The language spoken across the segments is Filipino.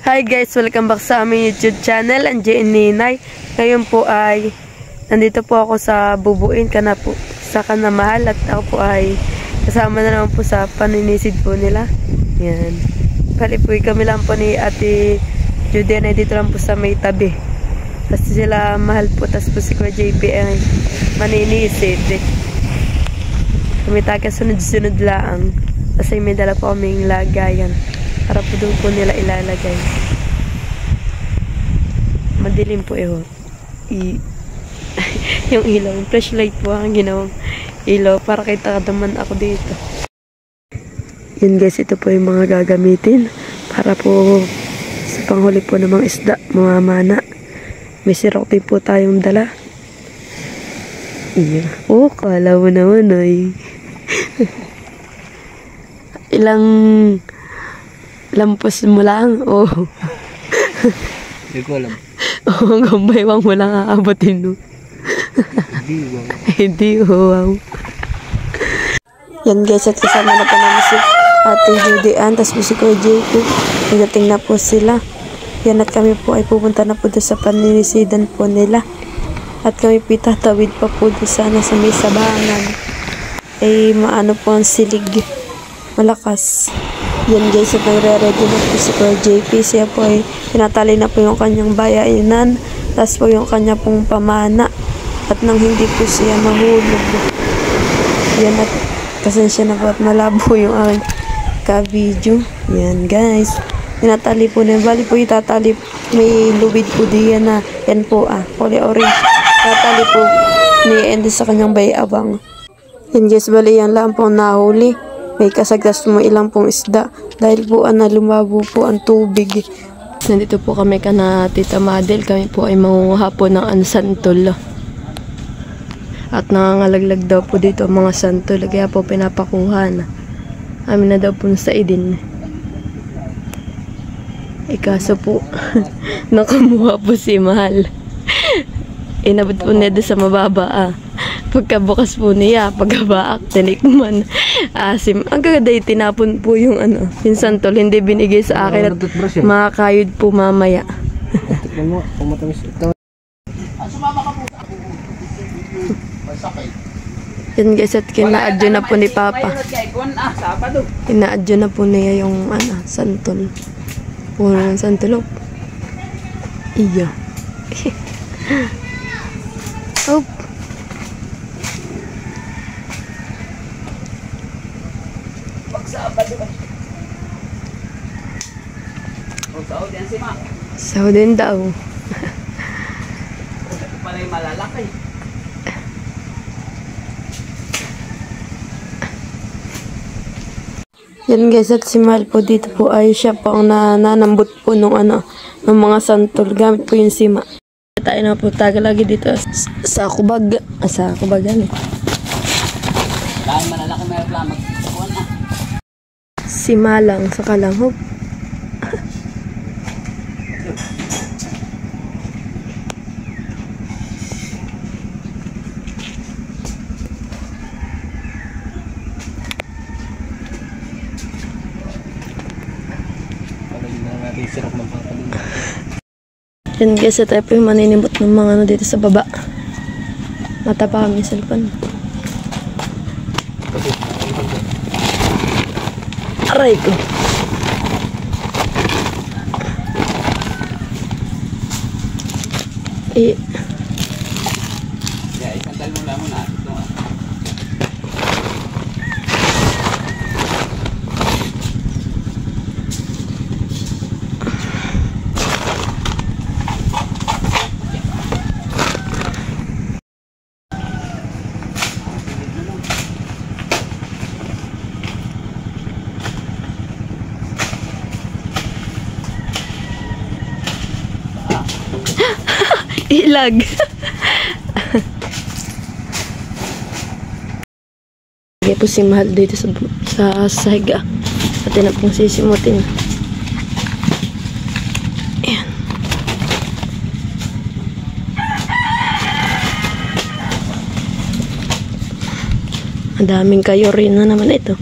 Hi guys, welcome back sa aming YouTube channel, Angie and Ninay. Ngayon po ay nandito po ako sa Bubuin kana po sa Kanamahal at ako po ay kasama na naman po sa paninisid po nila. Yan. Bali po kami lang po ni Ate Judy na dito lang po sa may tabi. Tapos sila Mahal po, tapos po si Kuya JP ay maninisid. Kami taga sunod-sunod lang. Kasi may dala po kaming lagayan para po doon po nila ilalagay. Madilim po yung ilaw, yung flashlight po ang ginawang ilaw para kita naman ako dito. Yun guys, ito po yung mga gagamitin para po sa panghuli po ng mga isda, mga mana. May sirok din po tayong dala. Iya. Oh, kala mo naman ay. Ilang lampos mo lang? Oh. Hindi ko alam. Oo, gambaywang mo lang aabotin no. Hindi, wow. Yan guys, at kasama na po namin si Ate Judy Ann, tapos po si Kuya JP. Nagdating na po sila. Yan, at kami po ay pupunta na po doon sa paninisidan po nila. At kami po tatawid pa po doon sana sa may sabangan. Eh, maano po ang silig. Malakas. Yan guys, at nagre-ready na po si Kuya JP. Siya po ay tinatali na po yung kanyang bayainan. Tapos po yung kanya pong pamana. At nang hindi po siya mahulog. Yan, at pasensya na po at malabo yung aking ka-video. Yan guys. Tinatali po na. Bali po itatali. May lubid po diyan na. Yan po kulay orange. Tatali po ni Andy sa kanyang bayabang. Yan guys, bali yan lang po nahuli. May kasagdas mo ilang pong isda. Dahil po lumabo po ang tubig. Nandito po kami kana Tita Madel. Kami po ay mangunguha po ng ansantol. At nangangalaglag daw po dito ang mga santol. Kaya po pinapakuha na. Amin na daw po sa idin. Ikaso po, nakamuha po si Mahal. Inabot po niya doon sa mababa Pagkabukas po niya, pagkabaak, tinikman. Asim. Ang kagaday, tinapon po yung yung santol. Hindi binigay sa akin at makakayod po mamaya. Yan guys, at kina-adyo na po ni Papa. Kina-adyo na po niya yung santol. Puro ng santol. Iya. Oh. Sahod din daw. Pala yung malalaki. Yan guys, at si Mahal po dito po ay siya po ang nanambot po ng mga santol. Gamit po yung sima. Tayo na po taga lagi dito sa kubag. Sa kubagan. Dahil malalaki may reklamo. Si Malang sa Kalanghog. Yan guys, tayo po yung maninimot ng mga dito sa baba. Mata pa kami sa cellphone. Aray ko. Isantal mo lang muna. Ilag. Lagay po si Mahal dito sa sahiga. Pati na pong sisimutin. Ayan. Ang daming kayo rin na naman ito.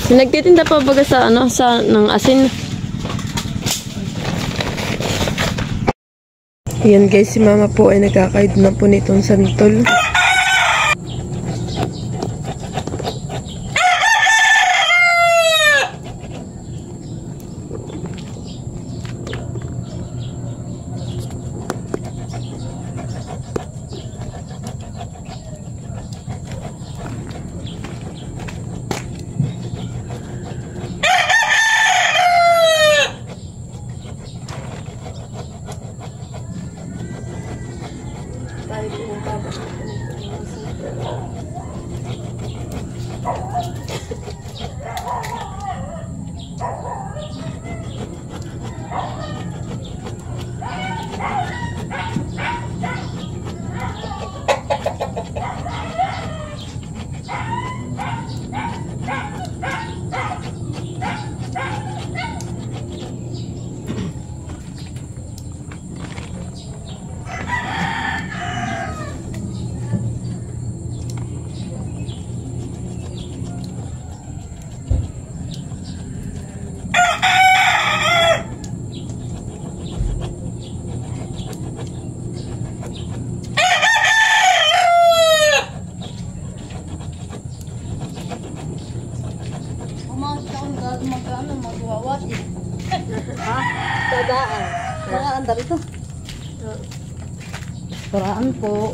Nagtitinda pa baga sa ano, sa ng asin. Yan guys, si mama po ay nagkakaid na po nitong santol. Paraan dari ito. Paraan po.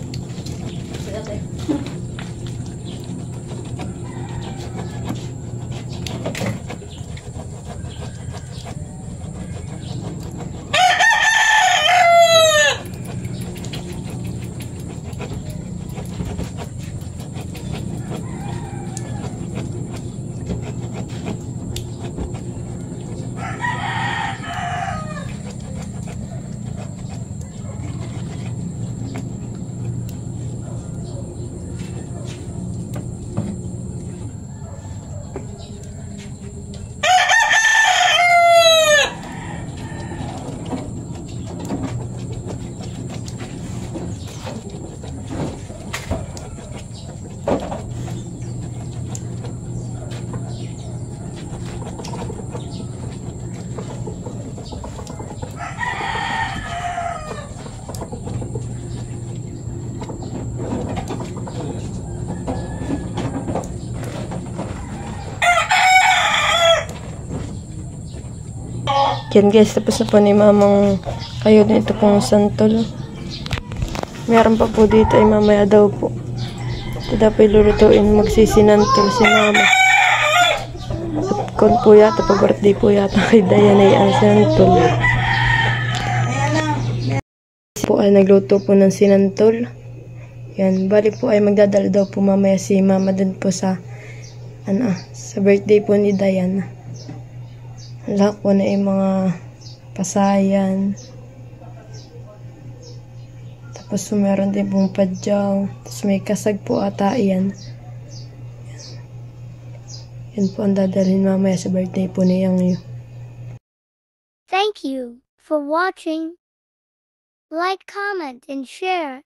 Yan guys, tapos na po ni mamang kayo nito pong santol. Meron pa po dito ay mamaya daw po. Ito daw po ilulutuin, magsisinantol si mama. At kung po yata, pag-birthday po yata kay Dayan ay ang sinantol. Po ay nagluto po ng sinantol. Yan, bali po ay magdadala daw po mamaya si mama dun po sa sa birthday po ni Dayan. Lahat po na yung mga pasayan. Tapos meron din pong padyaw. Tapos may kasag po ata yan. Yan po ang dadalhin mamaya sa birthday po ni Yang Yu. Thank you for watching. Like, comment, and share.